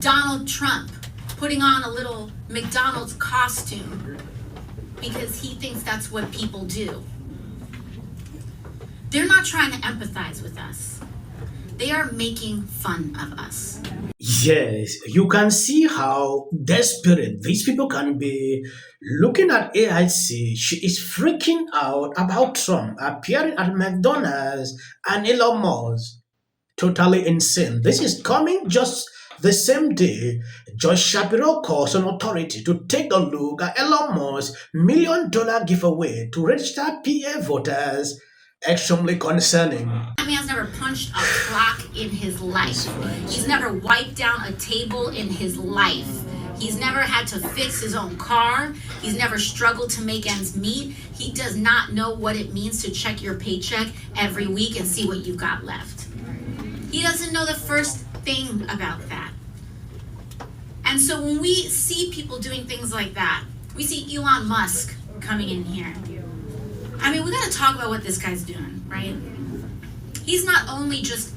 Donald Trump putting on a little McDonald's costume because he thinks that's what people do. They're not trying to empathize with us. They are making fun of us. Yes, you can see how desperate these people can be. Looking at AIC, she is freaking out about Trump appearing at McDonald's and Elon Musk. Totally insane. This is coming just the same day Judge Shapiro calls on authority to take a look at Elon Musk's $1 million giveaway to register PA voters. Extremely concerning. That man's never punched a clock in his life. He's never wiped down a table in his life. He's never had to fix his own car. He's never struggled to make ends meet. He does not know what it means to check your paycheck every week and see what you've got left. He doesn't know the first thing about that. And so when we see people doing things like that, we see Elon Musk coming in here. I mean, we got to talk about what this guy's doing, right? He's not only just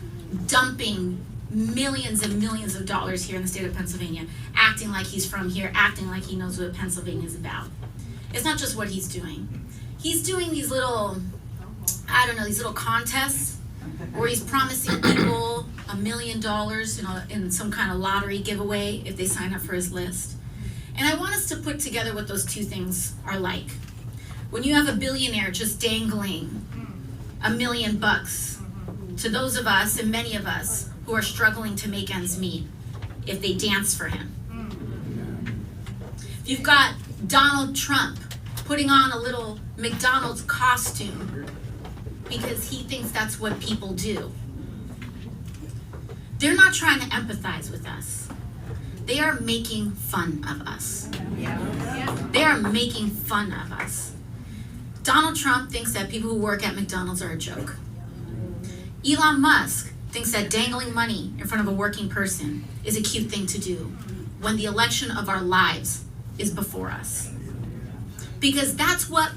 dumping millions and millions of dollars here in the state of Pennsylvania, acting like he's from here, acting like he knows what Pennsylvania is about. It's not just what he's doing. He's doing these little, these little contests where he's promising people $1 million, in some kind of lottery giveaway if they sign up for his list. And I want us to put together what those two things are like. When you have a billionaire just dangling $1 million to those of us and many of us who are struggling to make ends meet if they dance for him. You've got Donald Trump putting on a little McDonald's costume because he thinks that's what people do. They're not trying to empathize with us. They are making fun of us. They are making fun of us. Donald Trump thinks that people who work at McDonald's are a joke. Elon Musk thinks that dangling money in front of a working person is a cute thing to do when the election of our lives is before us. Because that's what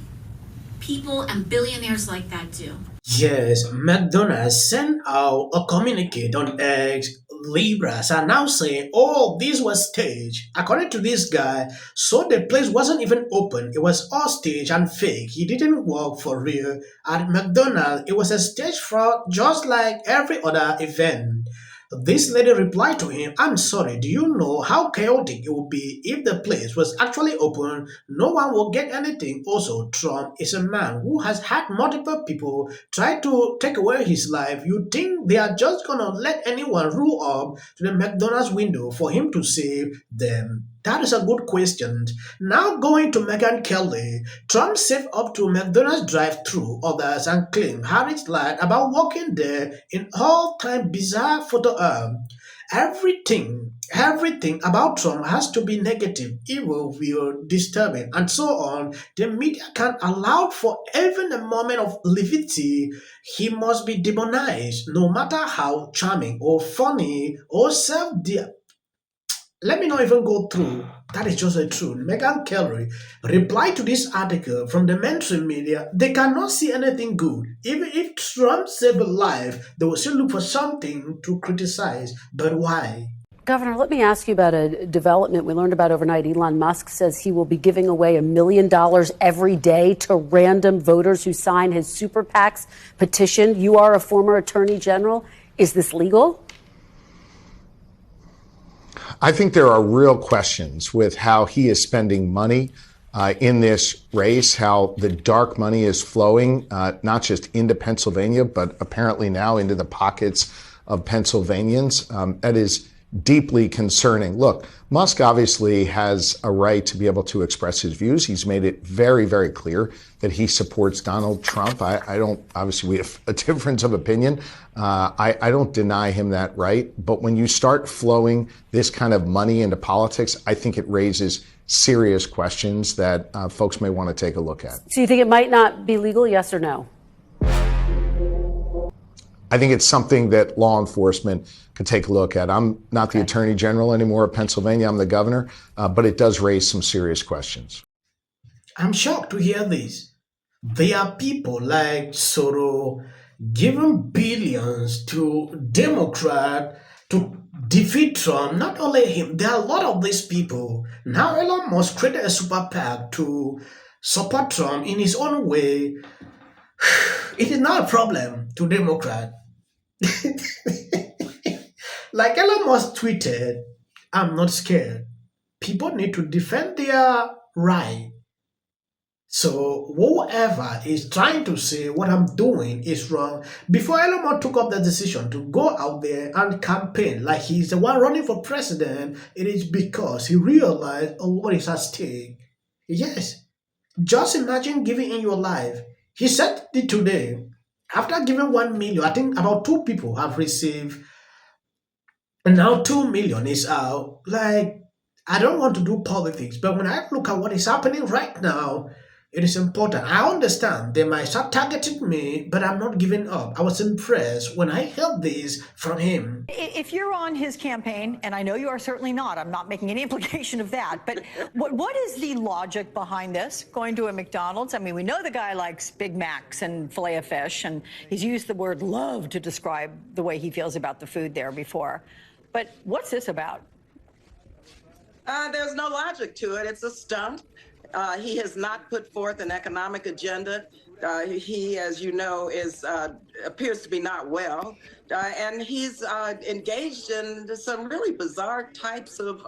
people and billionaires like that do. Yes, McDonald's sent out a communique on X. Libras are now saying, oh, this was staged. According to this guy, so the place wasn't even open. It was all staged and fake. He didn't work for real. At McDonald's, it was a stage fraud just like every other event. This lady replied to him, I'm sorry, do you know how chaotic it would be if the place was actually open? No one will get anything. Also, Trump is a man who has had multiple people try to take away his life. You think they are just gonna let anyone roll up to the McDonald's window for him to save them? That is a good question. Now going to Megyn Kelly, Trump saved up to McDonald's drive-thru others and claimed Harris lied about working there in all-time bizarre photo op. Everything about Trump has to be negative, evil, weird, disturbing, and so on. The media can't allow for even a moment of levity. He must be demonized, no matter how charming or funny or self-dear. Let me not even go through. That is just the truth. Megyn Kelly replied to this article from the mainstream media. They cannot see anything good. Even if Trump saved a life, they will still look for something to criticize. But why? Governor, let me ask you about a development we learned about overnight. Elon Musk says he will be giving away $1 million every day to random voters who sign his super PAC's petition. You are a former attorney general. Is this legal? I think there are real questions with how he is spending money in this race, how the dark money is flowing, not just into Pennsylvania, but apparently now into the pockets of Pennsylvanians. That is deeply concerning. Look, Musk obviously has a right to be able to express his views. He's made it very, very clear that he supports Donald Trump. I don't, obviously we have a difference of opinion. I don't deny him that right. But when you start flowing this kind of money into politics, I think it raises serious questions that folks may want to take a look at. So you think it might not be legal, yes or no? I think it's something that law enforcement could take a look at. I'm not the attorney general anymore of Pennsylvania. I'm the governor, but it does raise some serious questions. I'm shocked to hear this. There are people like Soros giving billions to Democrats to defeat Trump. Not only him, there are a lot of these people. Now Elon Musk created a super PAC to support Trump in his own way. It is not a problem to Democrat. Like Elon Musk tweeted, I'm not scared. People need to defend their right. So whoever is trying to say what I'm doing is wrong, before Elon Musk took up the decision to go out there and campaign like he's the one running for president, it is because he realized what is at stake. Yes, just imagine giving in your life. He said it today. After giving 1 million, I think about two people have received, and now 2 million is out. Like, I don't want to do politics, but when I look at what is happening right now, it is important. I understand they might start targeting me, but I'm not giving up. I was impressed when I heard this from him. If you're on his campaign, and I know you are certainly not, I'm not making any implication of that, but what is the logic behind this, going to a McDonald's? I mean, we know the guy likes Big Macs and filet of fish, and he's used the word love to describe the way he feels about the food there before. But what's this about? There's no logic to it. It's a stunt. He has not put forth an economic agenda. He, as you know, appears to be not well, and he's engaged in some really bizarre types of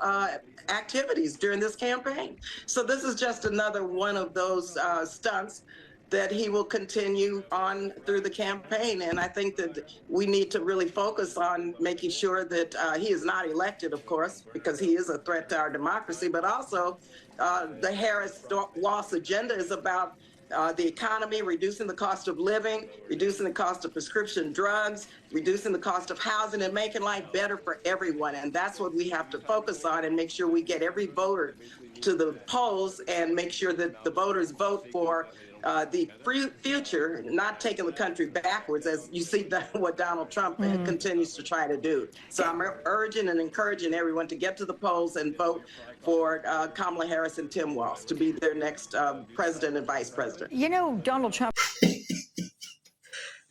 activities during this campaign. So this is just another one of those stunts that he will continue on through the campaign. And I think that we need to really focus on making sure that he is not elected, of course, because he is a threat to our democracy, but also the Harris loss agenda is about the economy, reducing the cost of living, reducing the cost of prescription drugs, reducing the cost of housing, and making life better for everyone. And that's what we have to focus on and make sure we get every voter to the polls and make sure that the voters vote for the future, not taking the country backwards, as you see what Donald Trump continues to try to do. So I'm urging and encouraging everyone to get to the polls and vote for Kamala Harris and Tim Walz to be their next president and vice president. You know, Donald Trump.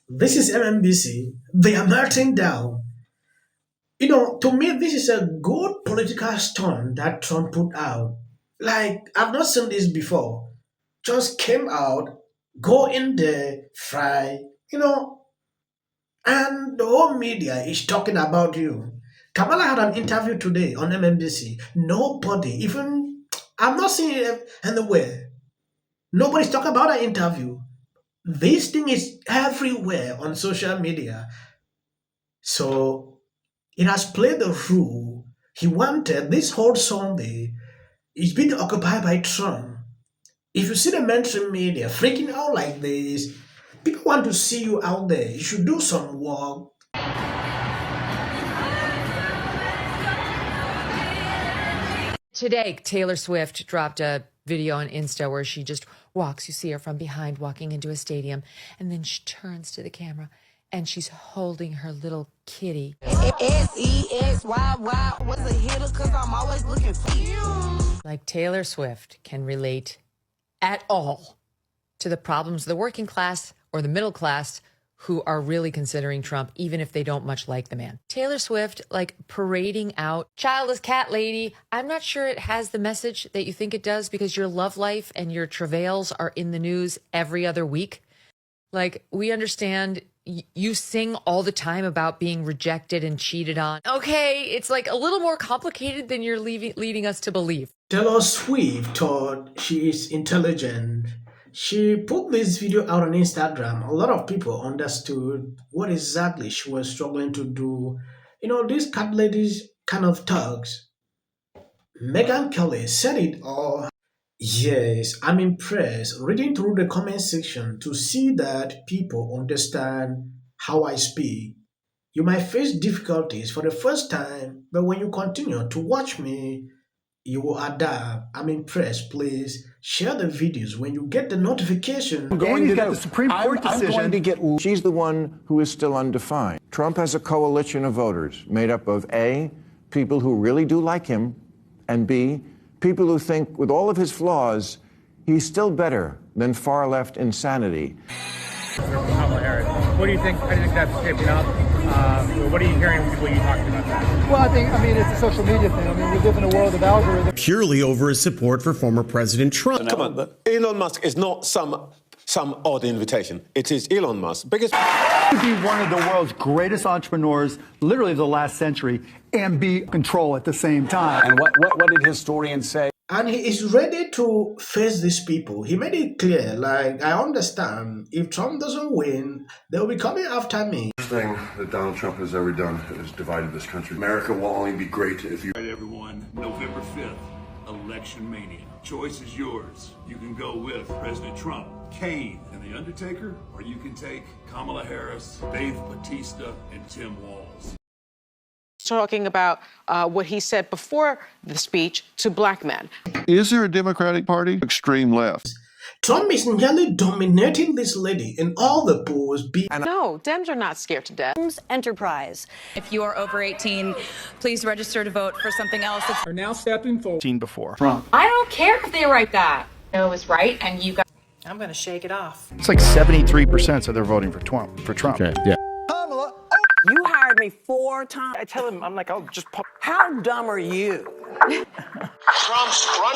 This is MSNBC. They are melting down. You know, to me, this is a good political stunt that Trump put out. Like, I've not seen this before. Just came out, go in there, fry, and the whole media is talking about you. Kamala had an interview today on MSNBC. Nobody, even, I'm not seeing it anywhere. Nobody's talking about that interview. This thing is everywhere on social media. So it has played the role he wanted. This whole Sunday is being occupied by Trump. If you see the mainstream media freaking out like this, people want to see you out there. You should do some work. Today, Taylor Swift dropped a video on Insta where she just walks. You see her from behind walking into a stadium, and then she turns to the camera and she's holding her little kitty. S-E-X-Y-Y was a hitter because I'm always looking for you. Like Taylor Swift can relate at all to the problems of the working class or the middle class who are really considering Trump, even if they don't much like the man. Taylor Swift, like parading out childless cat lady. I'm not sure it has the message that you think it does because your love life and your travails are in the news every other week. Like, we understand you sing all the time about being rejected and cheated on. Okay, it's like a little more complicated than you're leading us to believe. Taylor Swift thought she is intelligent. She put this video out on Instagram. A lot of people understood what exactly she was struggling to do. These cat ladies kind of thugs. Megyn Kelly said it all. Yes, I'm impressed reading through the comment section to see that people understand how I speak. You might face difficulties for the first time, but when you continue to watch me, you will adapt. I'm impressed. Please share the videos when you get the notification. I'm going to get. She's the one who is still undefined. Trump has a coalition of voters made up of A, people who really do like him, and B, people who think, with all of his flaws, he's still better than far-left insanity. Kamala Harris. What do you think? How do you think that's shaping up? What are you hearing from people you talked about that? Well, I mean, it's a social media thing. I mean, we live in a world of algorithms. Purely over his support for former President Trump. Come on, Elon Musk is not some odd invitation. It is Elon Musk. Biggest... To be one of the world's greatest entrepreneurs, literally of the last century, and be in control at the same time. And what did historians say? And he is ready to face these people. He made it clear, like, I understand, if Trump doesn't win, they will be coming after me. The worst thing that Donald Trump has ever done is divided this country. America will only be great if you... All right, everyone, November 5th, election mania. Choice is yours. You can go with President Trump, Kane, and The Undertaker, or you can take Kamala Harris, Dave Bautista, and Tim Walz. Talking about what he said before the speech to black men. Is there a Democratic Party? Extreme left. Trump is nearly dominating this lady in all the polls. No, Dems are not scared to death. Enterprise. If you are over 18, please register to vote for something else. Are now stepping forward. Seen before. Trump. I don't care if they write that. No, it was right, and you got. I'm going to shake it off. It's like 73% said they're voting for Trump. Okay, yeah. You hired me 4 times. I tell him, I'm like, I'll just pop. How dumb are you? Trump's running.